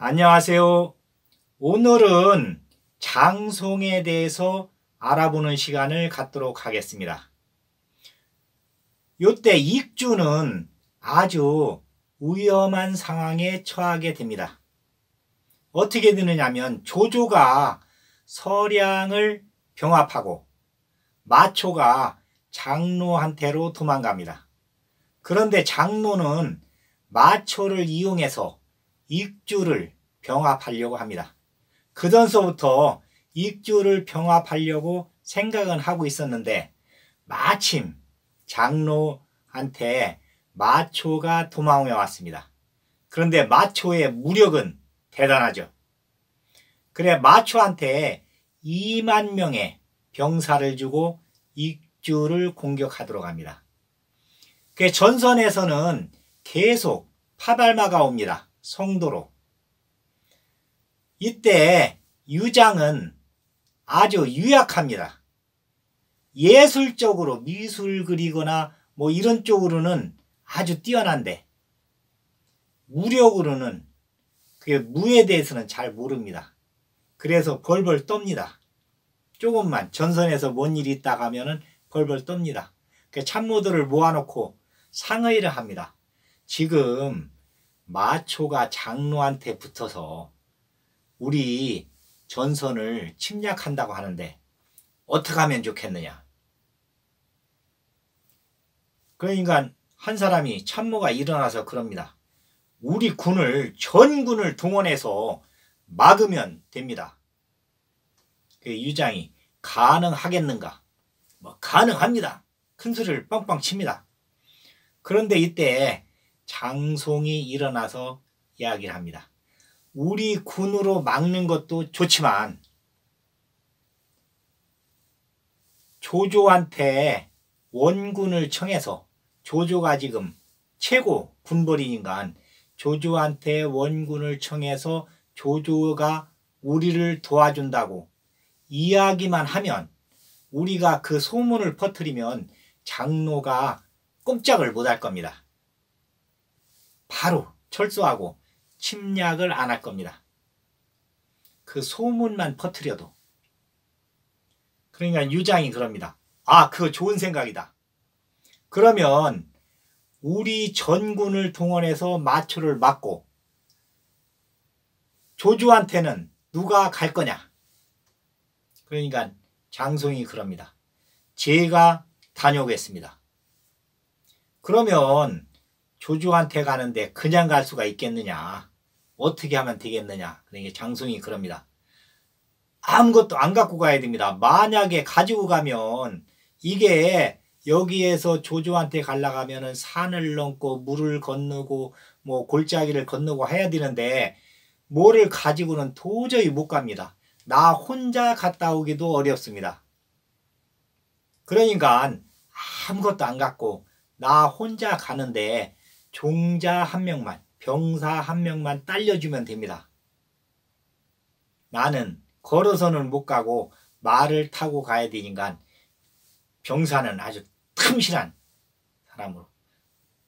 안녕하세요. 오늘은 장송에 대해서 알아보는 시간을 갖도록 하겠습니다. 이때 익주는 아주 위험한 상황에 처하게 됩니다. 어떻게 되느냐면 조조가 서량을 병합하고 마초가 장로한테로 도망갑니다. 그런데 장로는 마초를 이용해서 익주를 병합하려고 합니다. 그 전서부터 익주를 병합하려고 생각은 하고 있었는데 마침 장로한테 마초가 도망해 왔습니다. 그런데 마초의 무력은 대단하죠. 그래 마초한테 2만 명의 병사를 주고 익주를 공격하도록 합니다. 그 전선에서는 계속 파발마가 옵니다. 성도로. 이때 유장은 아주 유약합니다. 예술적으로 미술 그리거나 뭐 이런 쪽으로는 아주 뛰어난데 무력으로는 그게 무에 대해서는 잘 모릅니다. 그래서 벌벌 떱니다. 조금만 전선에서 뭔 일이 있다 하면은 벌벌 떱니다. 참모들을 모아놓고 상의를 합니다. 지금 마초가 장로한테 붙어서 우리 전선을 침략한다고 하는데 어떻게 하면 좋겠느냐. 그러니까 한 사람이 참모가 일어나서 그럽니다. 우리 군을 전군을 동원해서 막으면 됩니다. 그 유장이 가능하겠는가? 뭐 가능합니다. 큰 소리를 뻥뻥 칩니다. 그런데 이때 장송이 일어나서 이야기를 합니다. 우리 군으로 막는 것도 좋지만 조조한테 원군을 청해서 조조가 지금 최고 군벌이니까 조조한테 원군을 청해서 조조가 우리를 도와준다고 이야기만 하면 우리가 그 소문을 퍼뜨리면 장로가 꼼짝을 못할 겁니다. 바로 철수하고 침략을 안 할 겁니다. 그 소문만 퍼뜨려도. 그러니까 유장이 그럽니다. 아, 그거 좋은 생각이다. 그러면 우리 전군을 동원해서 마초를 막고 조조한테는 누가 갈 거냐. 그러니까 장송이 그럽니다. 제가 다녀오겠습니다. 그러면 조조한테 가는데 그냥 갈 수가 있겠느냐. 어떻게 하면 되겠느냐. 그러니까 장송이 그럽니다. 아무것도 안 갖고 가야 됩니다. 만약에 가지고 가면 이게 여기에서 조조한테 가려고 하면은 산을 넘고 물을 건너고 뭐 골짜기를 건너고 해야 되는데 뭐를 가지고는 도저히 못 갑니다. 나 혼자 갔다 오기도 어렵습니다. 그러니까 아무것도 안 갖고 나 혼자 가는데 종자 한 명만, 병사 한 명만 딸려주면 됩니다. 나는 걸어서는 못 가고 말을 타고 가야 되니까 병사는 아주 틈실한 사람으로,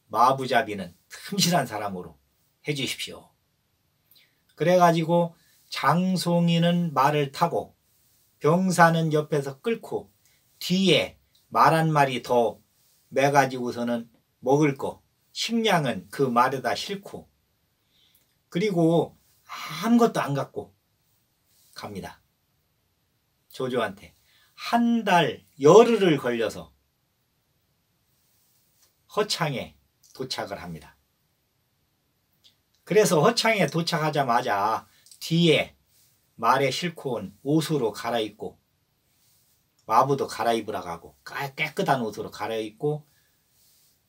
마부잡이는 틈실한 사람으로 해주십시오. 그래가지고 장송이는 말을 타고 병사는 옆에서 끌고 뒤에 말 한 마리 더 매가지고서는 먹을 거 식량은 그 말에다 싣고 그리고 아무것도 안 갖고 갑니다. 조조한테 한 달 열흘을 걸려서 허창에 도착을 합니다. 그래서 허창에 도착하자마자 뒤에 말에 싣고 온 옷으로 갈아입고 마부도 갈아입으라고 하고 깨끗한 옷으로 갈아입고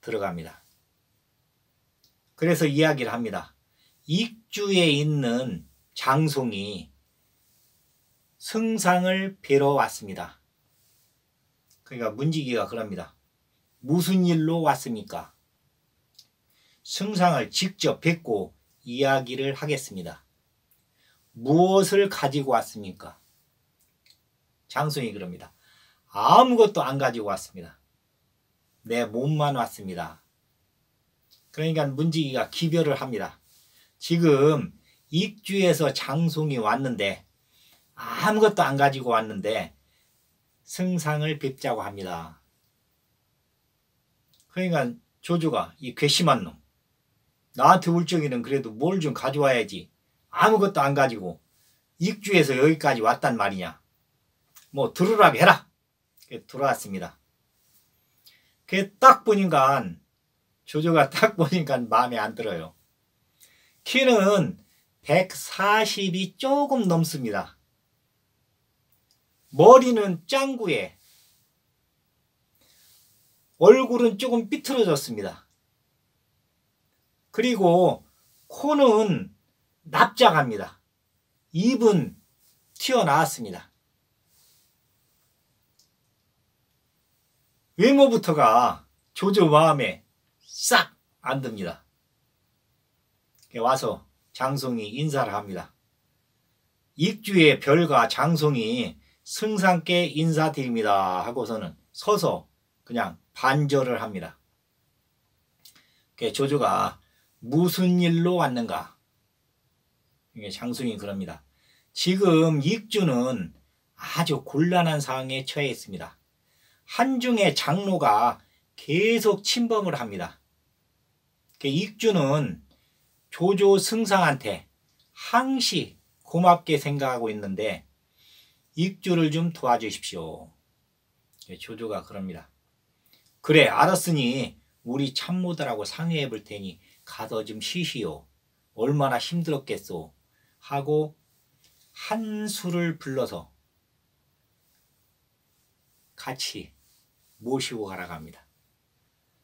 들어갑니다. 그래서 이야기를 합니다. 익주에 있는 장송이 승상을 뵈러 왔습니다. 그러니까 문지기가 그럽니다. 무슨 일로 왔습니까? 승상을 직접 뵙고 이야기를 하겠습니다. 무엇을 가지고 왔습니까? 장송이 그럽니다. 아무것도 안 가지고 왔습니다. 내 몸만 왔습니다. 그러니까 문지기가 기별을 합니다. 지금 익주에서 장송이 왔는데 아무것도 안 가지고 왔는데 승상을 뵙자고 합니다. 그러니까 조조가 이 괘씸한 놈, 나한테 올 적에는 그래도 뭘 좀 가져와야지 아무것도 안 가지고 익주에서 여기까지 왔단 말이냐, 뭐 들으라고 해라. 들어왔습니다. 딱 보니까 조조가 딱 보니까 마음에 안 들어요. 키는 140이 조금 넘습니다. 머리는 짱구에 얼굴은 조금 삐뚤어졌습니다. 그리고 코는 납작합니다. 입은 튀어나왔습니다. 외모부터가 조조 마음에 싹 안 듭니다. 와서 장송이 인사를 합니다. 익주의 별과 장송이 승상께 인사드립니다 하고서는 서서 그냥 반절을 합니다. 조조가 무슨 일로 왔는가? 장송이 그럽니다. 지금 익주는 아주 곤란한 상황에 처해 있습니다. 한중의 장로가 계속 침범을 합니다. 익주는 조조 승상한테 항시 고맙게 생각하고 있는데 익주를 좀 도와주십시오. 조조가 그럽니다. 그래, 알았으니 우리 참모들하고 상의해 볼 테니 가서 좀 쉬시오. 얼마나 힘들었겠소 하고 한수를 불러서 같이 모시고 가라고 합니다.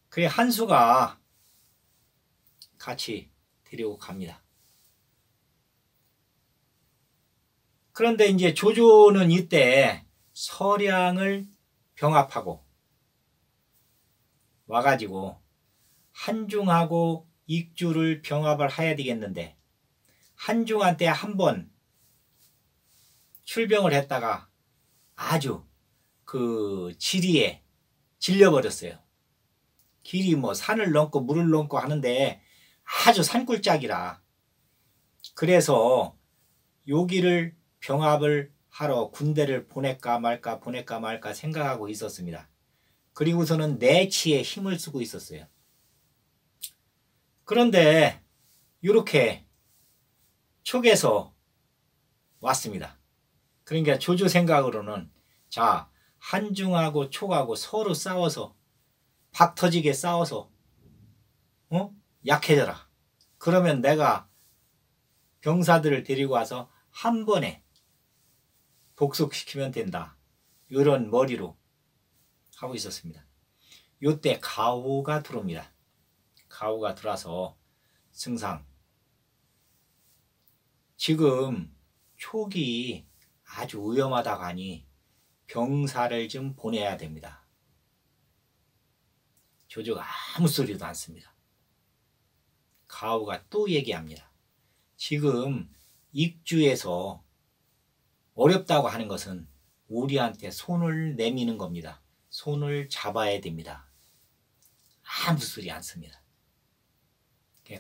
그래, 한수가 같이 데리고 갑니다. 그런데 이제 조조는 이때 서량을 병합하고 와가지고 한중하고 익주를 병합을 해야 되겠는데 한중한테 한번 출병을 했다가 아주 그 지리에 질려버렸어요. 길이 뭐 산을 넘고 물을 넘고 하는데 아주 산골짜기라. 그래서 여기를 병합을 하러 군대를 보낼까 말까 생각하고 있었습니다. 그리고서는 내치에 힘을 쓰고 있었어요. 그런데 이렇게 촉에서 왔습니다. 그러니까 조조 생각으로는 자, 한중하고 촉하고 서로 싸워서 박 터지게 싸워서 약해져라. 그러면 내가 병사들을 데리고 와서 한 번에 복속시키면 된다. 이런 머리로 하고 있었습니다. 이때 가오가 들어옵니다. 가오가 들어와서 승상, 지금 촉이 아주 위험하다고 하니 병사를 좀 보내야 됩니다. 조조가 아무 소리도 안 씁니다. 가오가 또 얘기합니다. 지금 익주에서 어렵다고 하는 것은 우리한테 손을 내미는 겁니다. 손을 잡아야 됩니다. 아무 소리 안 씁니다.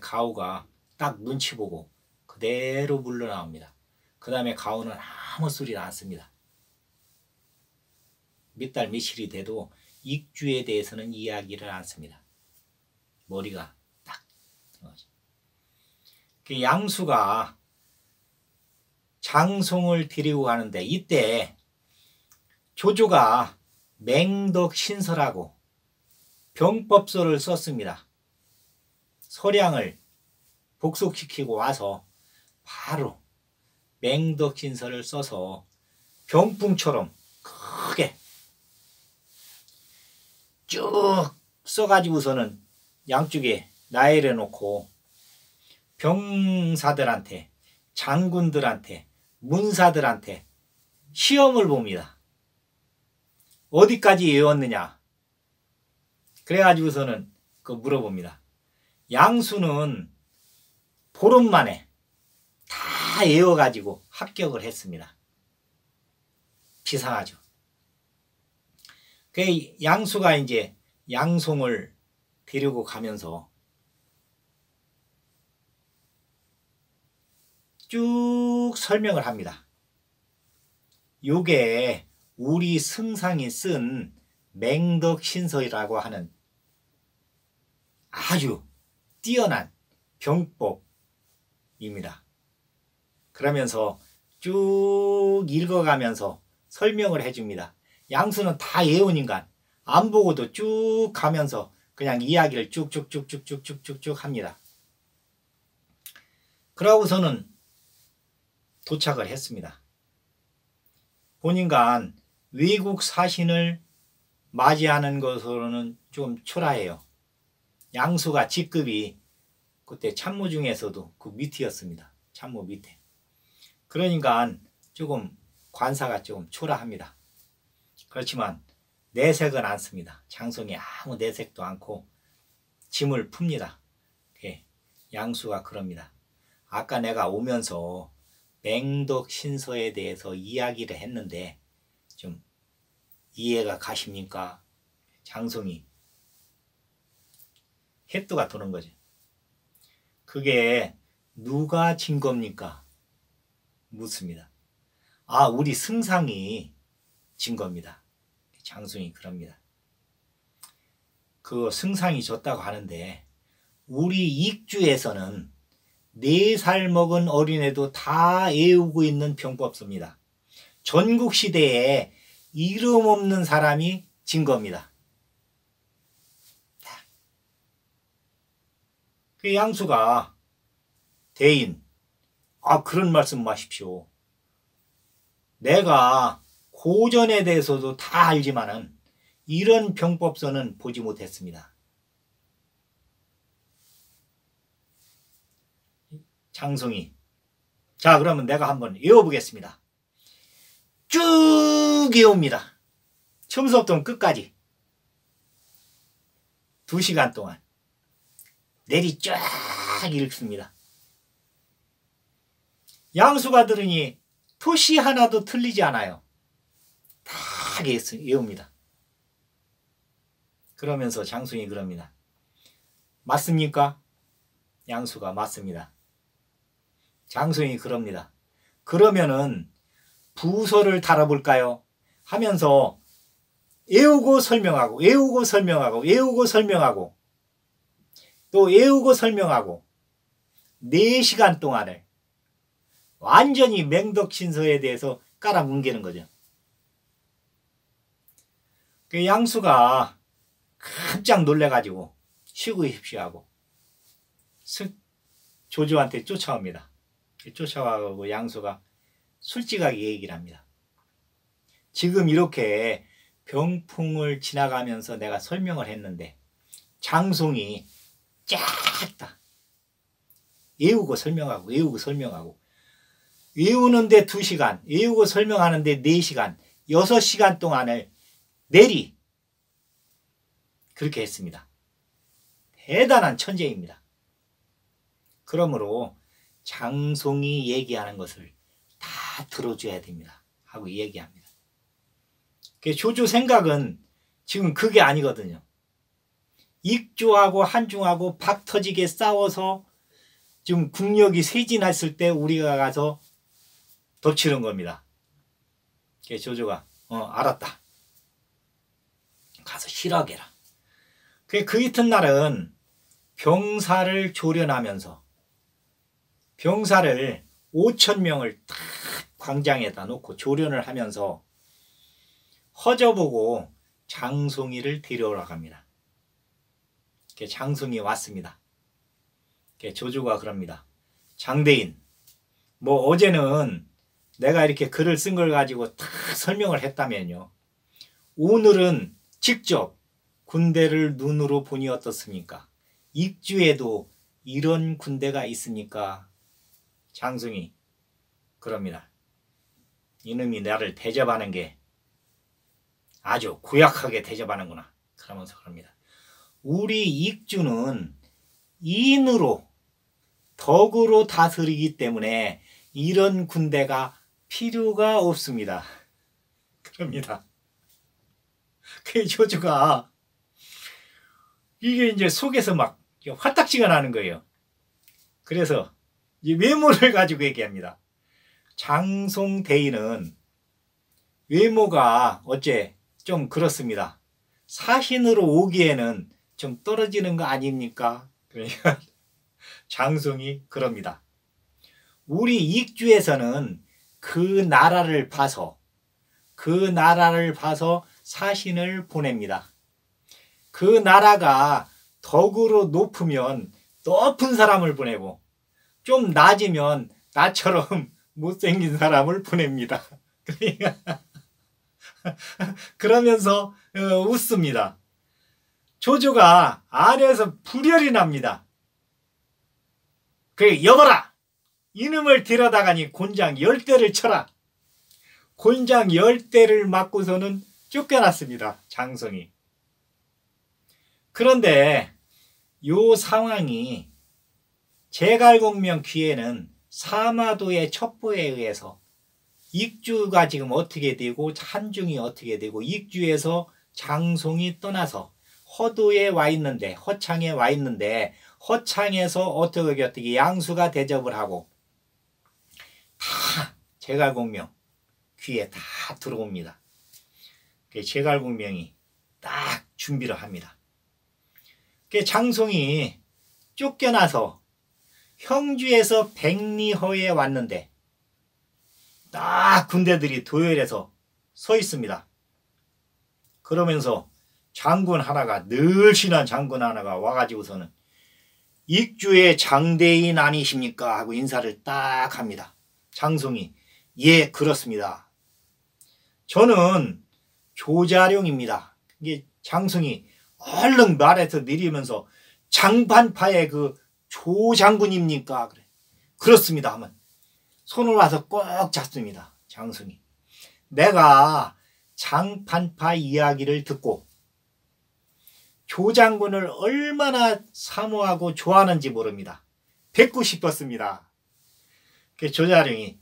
가오가 딱 눈치 보고 그대로 물러나옵니다. 그 다음에 가오는 아무 소리를 안 씁니다. 몇 달 며칠이 돼도 익주에 대해서는 이야기를 안 씁니다. 머리가 딱. 양수가 장송을 데리고 가는데 이때 조조가 맹덕신설하고 병법서를 썼습니다. 서량을 복속시키고 와서 바로 맹덕신설을 써서 병풍처럼 크게 쭉 써가지고서는 양쪽에 나열해 놓고 병사들한테, 장군들한테, 문사들한테 시험을 봅니다. 어디까지 외웠느냐? 그래가지고서는 물어봅니다. 양수는 보름 만에 다 외워가지고 합격을 했습니다. 비상하죠. 그 양수가 이제 양송을 데리고 가면서 쭉 설명을 합니다. 요게 우리 승상이 쓴 맹덕신서라고 하는 아주 뛰어난 병법입니다. 그러면서 쭉 읽어가면서 설명을 해줍니다. 양수는 다 예언인간 안 보고도 쭉 가면서 그냥 이야기를 쭉쭉쭉쭉쭉쭉쭉 합니다. 그러고서는 도착을 했습니다. 보니까 외국 사신을 맞이하는 것으로는 좀 초라해요. 양수가 직급이 그때 참모 중에서도 그 밑이었습니다. 참모 밑에. 그러니까 조금 관사가 조금 초라합니다. 그렇지만 내색은 않습니다. 장송이 아무 내색도 않고 짐을 풉니다. 양수가 그럽니다. 아까 내가 오면서 맹덕신서에 대해서 이야기를 했는데 좀 이해가 가십니까? 장송이 해뚜가 도는 거죠. 그게 누가 진 겁니까? 묻습니다. 아, 우리 승상이 진 겁니다. 장송이 그럽니다. 그 승상이 졌다고 하는데 우리 익주에서는 4살 먹은 어린애도 다 애우고 있는 병법입니다. 전국시대에 이름 없는 사람이 진 겁니다. 그 양수가 대인, 그런 말씀 마십시오. 내가 고전에 대해서도 다 알지만은 이런 병법서는 보지 못했습니다. 장송이, 자 그러면 내가 한번 외워보겠습니다. 쭉 외웁니다. 처음부터 끝까지 2시간 동안 내리 쫙 읽습니다. 양수가 들으니 토시 하나도 틀리지 않아요. 다 외웁니다. 그러면서 장송이 그럽니다. 맞습니까? 양수가 맞습니다. 장송이 그럽니다. 그러면은 부서를 달아볼까요? 하면서 외우고 설명하고 외우고 설명하고 외우고 설명하고 또 외우고 설명하고 4시간 동안을 완전히 맹덕신서에 대해서 깔아뭉개는 거죠. 그 양수가 깜짝 놀래가지고 쉬고 싶시 하고 조조한테 쫓아옵니다. 쫓아와서 양수가 솔직하게 얘기를 합니다. 지금 이렇게 병풍을 지나가면서 내가 설명을 했는데 장송이 쫙 다 외우고 설명하고 외우고 설명하고 외우는데 2시간, 외우고 설명하는데 4시간, 6시간 동안을 내리 그렇게 했습니다. 대단한 천재입니다. 그러므로 장송이 얘기하는 것을 다 들어줘야 됩니다. 하고 얘기합니다. 조조 생각은 지금 그게 아니거든요. 익주하고 한중하고 박 터지게 싸워서 지금 국력이 쇠진했을 때 우리가 가서 덮치는 겁니다. 조조가 알았다. 가서 실하게라. 그 이튿날은 병사를 조련하면서 병사를 5,000명을 딱 광장에다 놓고 조련을 하면서 허저보고 장송이를 데려오라 갑니다. 장송이 왔습니다. 조조가 그럽니다. 장대인, 뭐 어제는 내가 이렇게 글을 쓴 걸 가지고 다 설명을 했다면요. 오늘은 직접 군대를 눈으로 보니 어떻습니까? 익주에도 이런 군대가 있습니까? 장송이 그럽니다. 이놈이 나를 대접하는 게 아주 고약하게 대접하는구나. 그러면서 그럽니다. 우리 익주는 인으로 덕으로 다스리기 때문에 이런 군대가 필요가 없습니다. 그럽니다. 그 조조가 이게 이제 속에서 막 화딱지가 나는 거예요. 그래서 이 외모를 가지고 얘기합니다. 장송대인은 외모가 어째 좀 그렇습니다. 사신으로 오기에는 좀 떨어지는 거 아닙니까? 그러니까 장송이 그럽니다. 우리 익주에서는 그 나라를 봐서 사신을 보냅니다. 그 나라가 덕으로 높으면 높은 사람을 보내고 좀 낮으면 나처럼 못생긴 사람을 보냅니다. 그러면서 웃습니다. 조조가 아래에서 불혈이 납니다. 그래, 여봐라! 이놈을 데려다가니 곤장 10대를 쳐라. 곤장 10대를 맞고서는 쫓겨났습니다. 장송이. 그런데 요 상황이 제갈공명 귀에는 사마도의 첩보에 의해서 익주가 지금 어떻게 되고 한중이 어떻게 되고 익주에서 장송이 떠나서 허도에 와 있는데 허창에 와 있는데 허창에서 어떻게 양수가 대접을 하고 다 제갈공명 귀에 다 들어옵니다. 제갈공명이 딱 준비를 합니다. 장송이 쫓겨나서 형주에서 백리허에 왔는데 딱 군대들이 도열해서 서 있습니다. 그러면서 늘씬한 장군 하나가 와가지고서는 익주의 장대인 아니십니까? 하고 인사를 딱 합니다. 장송이 예 그렇습니다. 저는 조자룡입니다. 이게 장송이 얼른 말해서 내리면서 장판파의 그 조장군입니까? 그래. 그렇습니다 하면 손을 와서 꼭 잡습니다. 장송이. 내가 장판파 이야기를 듣고 조장군을 얼마나 사모하고 좋아하는지 모릅니다. 뵙고 싶었습니다. 조자룡이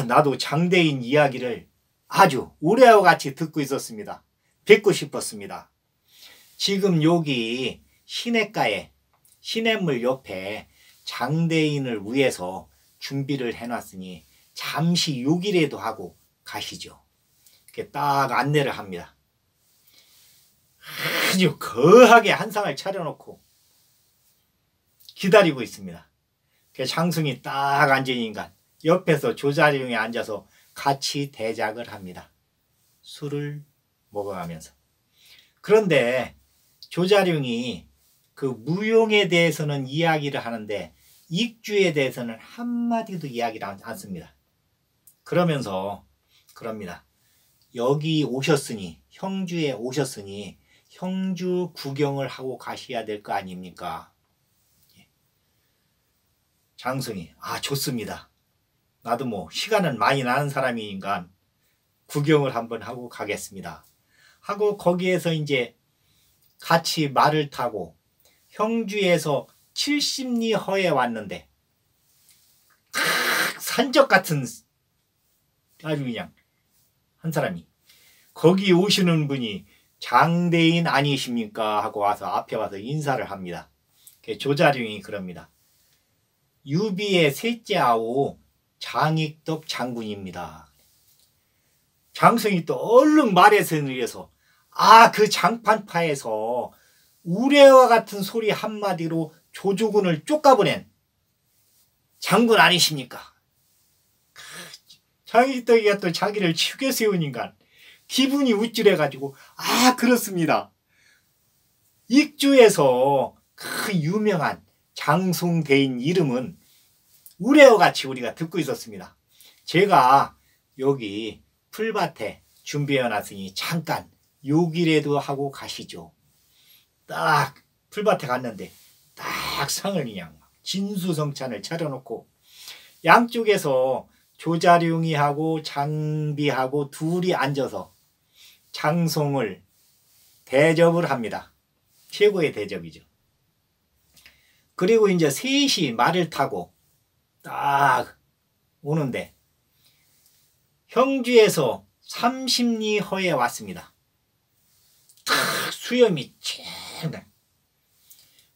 나도 장대인 이야기를 아주 우레와 같이 듣고 있었습니다. 뵙고 싶었습니다. 지금 여기 시냇가에 시냇물 옆에 장대인을 위해서 준비를 해놨으니 잠시 요기라도 하고 가시죠. 이렇게 딱 안내를 합니다. 아주 거하게 한상을 차려놓고 기다리고 있습니다. 장승이 딱 앉으니까 옆에서 조자룡이 앉아서 같이 대작을 합니다. 술을 먹어가면서. 그런데 조자룡이 그 무용에 대해서는 이야기를 하는데 익주에 대해서는 한마디도 이야기를 않습니다. 그러면서 그럽니다. 여기 오셨으니 형주에 오셨으니 형주 구경을 하고 가셔야 될 거 아닙니까? 장승이 좋습니다. 나도 뭐 시간은 많이 나는 사람이니까 구경을 한번 하고 가겠습니다. 하고 거기에서 이제 같이 말을 타고 형주에서 70리 허에 왔는데 산적 같은 아주 그냥 한 사람이 거기 오시는 분이 장대인 아니십니까? 하고 와서 앞에 와서 인사를 합니다. 조자룡이 그럽니다. 유비의 셋째 아우 장익덕 장군입니다. 장성이 또 얼른 말해서 느려서 그 장판파에서 우레와 같은 소리 한마디로 조조군을 쫓아보낸 장군 아니십니까? 장익덕이가 또 자기를 축에 세우니까 기분이 우쭐해가지고 그렇습니다. 익주에서 그 유명한 장송대인 이름은 우레와 같이 우리가 듣고 있었습니다. 제가 여기 풀밭에 준비해놨으니 잠깐 요기라도 하고 가시죠. 딱 풀밭에 갔는데 딱 상을 그냥 진수성찬을 차려놓고 양쪽에서 조자룡이 하고 장비하고 둘이 앉아서 장송을 대접을 합니다. 최고의 대접이죠. 그리고 이제 셋이 말을 타고 딱 오는데 형주에서 30리 허에 왔습니다. 딱 수염이 쨍.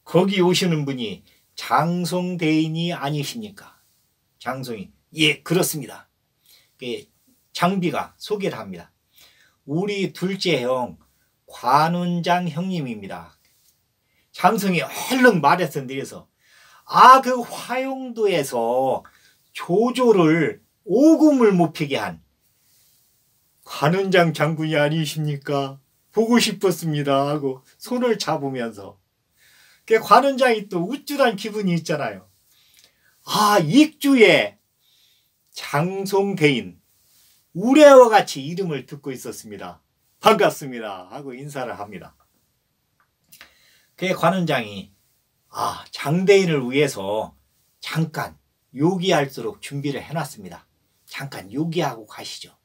거기 오시는 분이 장송대인이 아니십니까? 장송이 예 그렇습니다. 장비가 소개를 합니다. 우리 둘째 형 관운장 형님입니다. 장송이 얼른 말해서 내려서 그 화용도에서 조조를 오금을 못 피게 한 관운장 장군이 아니십니까? 보고 싶었습니다 하고 손을 잡으면서 관운장이 또 우쭐한 기분이 있잖아요. 익주의 장송대인 우레와 같이 이름을 듣고 있었습니다. 반갑습니다 하고 인사를 합니다. 관운장이 장대인을 위해서 잠깐 요기할수록 준비를 해놨습니다. 잠깐 요기하고 가시죠.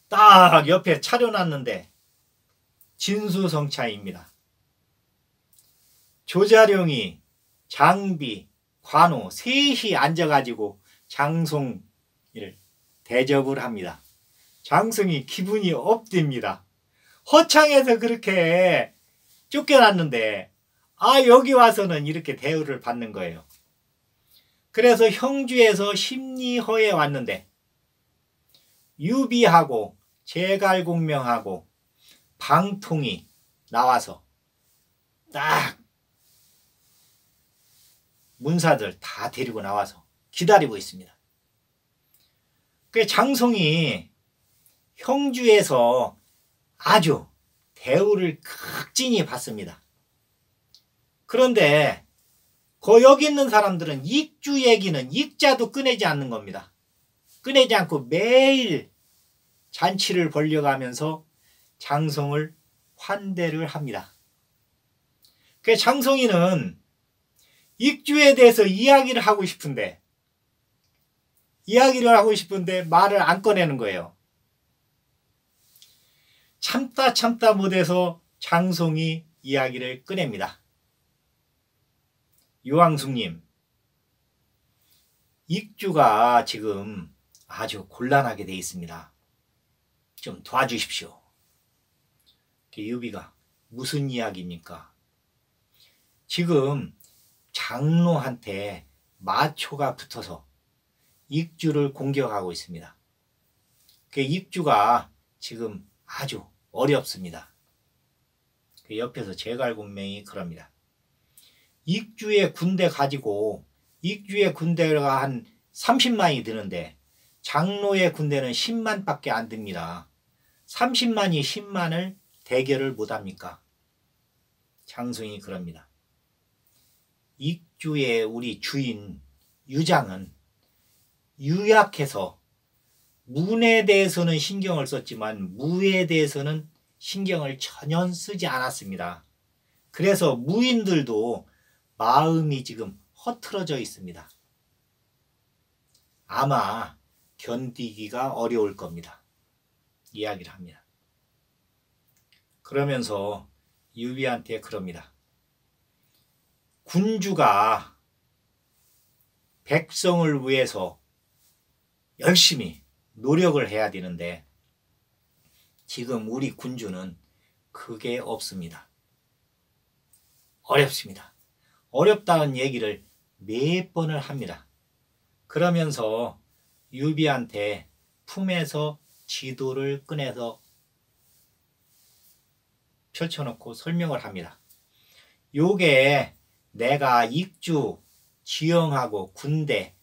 딱 옆에 차려놨는데 진수성찬입니다. 조자룡이 장비, 관우 셋이 앉아가지고 장송이를 대접을 합니다. 장송이 기분이 업됩니다. 허창에서 그렇게 쫓겨났는데 여기 와서는 이렇게 대우를 받는 거예요. 그래서 형주에서 심리허에 왔는데 유비하고 제갈공명하고 방통이 나와서 딱 문사들 다 데리고 나와서 기다리고 있습니다. 장송이 형주에서 아주 대우를 극진히 받습니다. 그런데 여기 있는 사람들은 익주 얘기는 익자도 꺼내지 않는 겁니다. 꺼내지 않고 매일 잔치를 벌려가면서 장송을 환대를 합니다. 장송이는 익주에 대해서 이야기를 하고 싶은데 말을 안 꺼내는 거예요. 참다 못해서 장송이 이야기를 꺼냅니다. 유황숙님, 익주가 지금 아주 곤란하게 돼 있습니다. 좀 도와주십시오. 유비가 무슨 이야기입니까? 지금 장로한테 마초가 붙어서 익주를 공격하고 있습니다. 익주가 지금 아주 어렵습니다. 옆에서 제갈공명이 그럽니다. 익주의 군대 가지고 익주의 군대가 한 30만이 드는데 장로의 군대는 10만 밖에 안 듭니다. 30만이 10만을 대결을 못합니까? 장송이 그럽니다. 익주의 우리 주인 유장은 유약해서 문에 대해서는 신경을 썼지만 무에 대해서는 신경을 전혀 쓰지 않았습니다. 그래서 무인들도 마음이 지금 허틀어져 있습니다. 아마 견디기가 어려울 겁니다. 이야기를 합니다. 그러면서 유비한테 그럽니다. 군주가 백성을 위해서 열심히 노력을 해야 되는데 지금 우리 군주는 그게 없습니다. 어렵습니다. 어렵다는 얘기를 몇 번을 합니다. 그러면서 유비한테 품에서 지도를 꺼내서 펼쳐놓고 설명을 합니다. 요게 내가 익주, 지형하고 군대,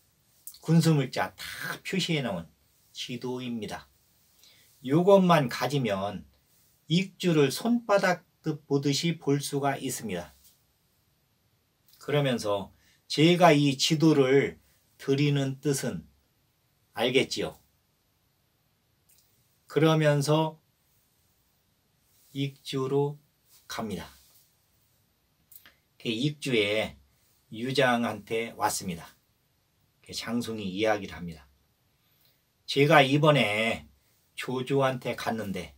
군수물자 다 표시해 놓은 지도입니다. 요것만 가지면 익주를 손바닥 보듯이 볼 수가 있습니다. 그러면서 제가 이 지도를 드리는 뜻은 알겠지요? 그러면서 익주로 갑니다. 익주에 유장한테 왔습니다. 장송이 이야기를 합니다. 제가 이번에 조조한테 갔는데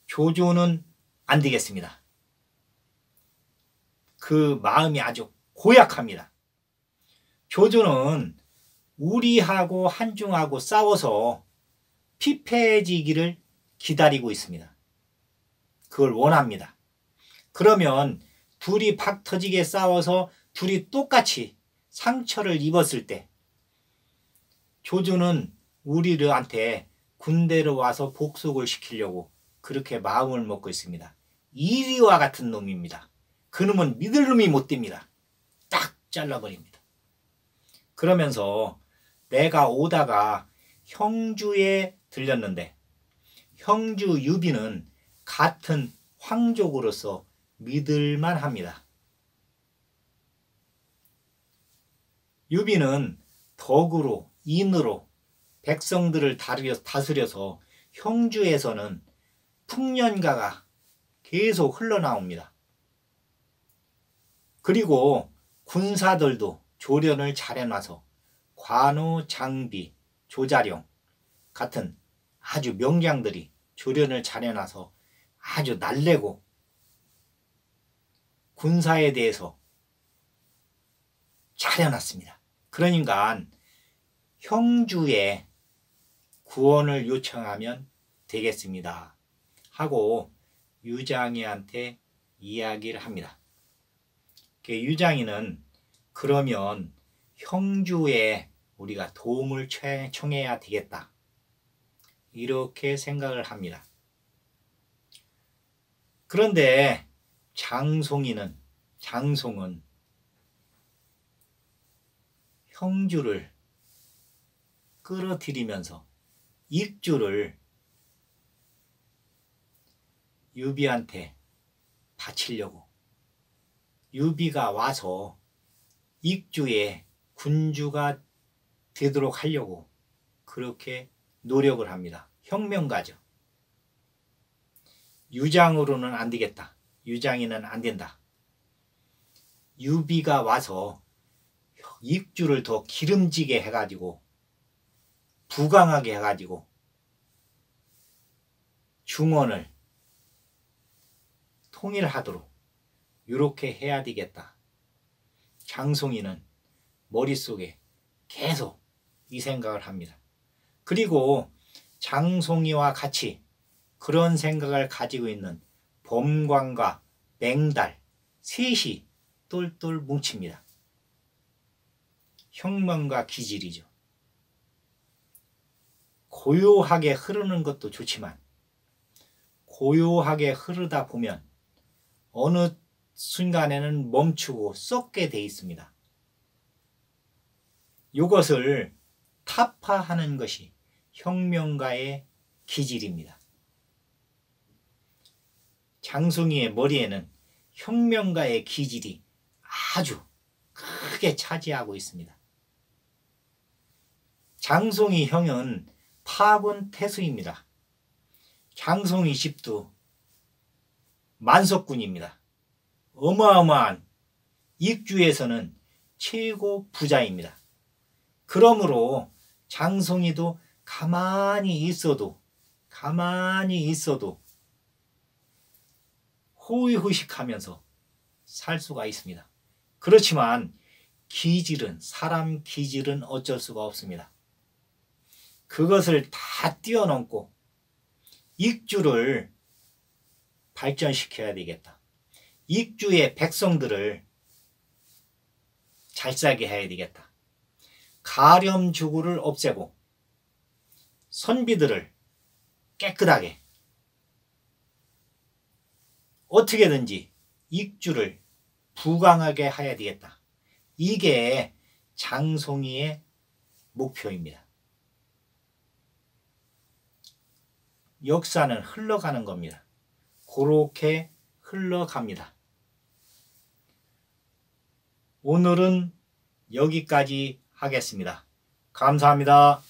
조조는 안 되겠습니다. 그 마음이 아주 고약합니다. 조조는 우리하고 한중하고 싸워서 피폐해지기를 기다리고 있습니다. 그걸 원합니다. 그러면 둘이 박 터지게 싸워서 둘이 똑같이 상처를 입었을 때 조조는 우리한테 군대로 와서 복속을 시키려고 그렇게 마음을 먹고 있습니다. 이리와 같은 놈입니다. 그놈은 믿을 놈이 못 됩니다. 딱 잘라버립니다. 그러면서 내가 오다가 형주에 들렸는데 형주 유비는 같은 황족으로서 믿을만 합니다. 유비는 덕으로 인으로 백성들을 다스려서 형주에서는 풍년가가 계속 흘러나옵니다. 그리고 군사들도 조련을 잘 해놔서 관우, 장비, 조자룡 같은 아주 명장들이 조련을 잘 해놔서 아주 날래고 군사에 대해서 잘 해놨습니다. 그러니까 형주에 구원을 요청하면 되겠습니다 하고 유장이한테 이야기를 합니다. 유장이는 그러면 형주에 우리가 도움을 청해야 되겠다 이렇게 생각을 합니다. 그런데 장송은 형주를 끌어들이면서 익주를 유비한테 바치려고 유비가 와서 익주의 군주가 되도록 하려고 그렇게 노력을 합니다. 혁명가죠. 유장으로는 안 되겠다. 유장이는 안 된다. 유비가 와서 익주를 더 기름지게 해가지고 부강하게 해가지고 중원을 통일하도록 이렇게 해야 되겠다. 장송이는 머릿속에 계속 이 생각을 합니다. 그리고 장송이와 같이 그런 생각을 가지고 있는 범관과 맹달 셋이 똘똘 뭉칩니다. 혁명과 기질이죠. 고요하게 흐르는 것도 좋지만 고요하게 흐르다 보면 어느 순간에는 멈추고 썩게 돼 있습니다. 이것을 타파하는 것이 혁명가의 기질입니다. 장송이의 머리에는 혁명가의 기질이 아주 크게 차지하고 있습니다. 장송이 형은 파군 태수입니다. 장송이 집도 만석군입니다. 어마어마한 익주에서는 최고 부자입니다. 그러므로 장송이도 가만히 있어도 호의호식하면서 살 수가 있습니다. 그렇지만 사람 기질은 어쩔 수가 없습니다. 그것을 다 뛰어넘고 익주를 발전시켜야 되겠다. 익주의 백성들을 잘 살게 해야 되겠다. 가렴주구를 없애고 선비들을 깨끗하게 어떻게든지 익주를 부강하게 해야 되겠다. 이게 장송이의 목표입니다. 역사는 흘러가는 겁니다. 그렇게 흘러갑니다. 오늘은 여기까지 하겠습니다. 감사합니다.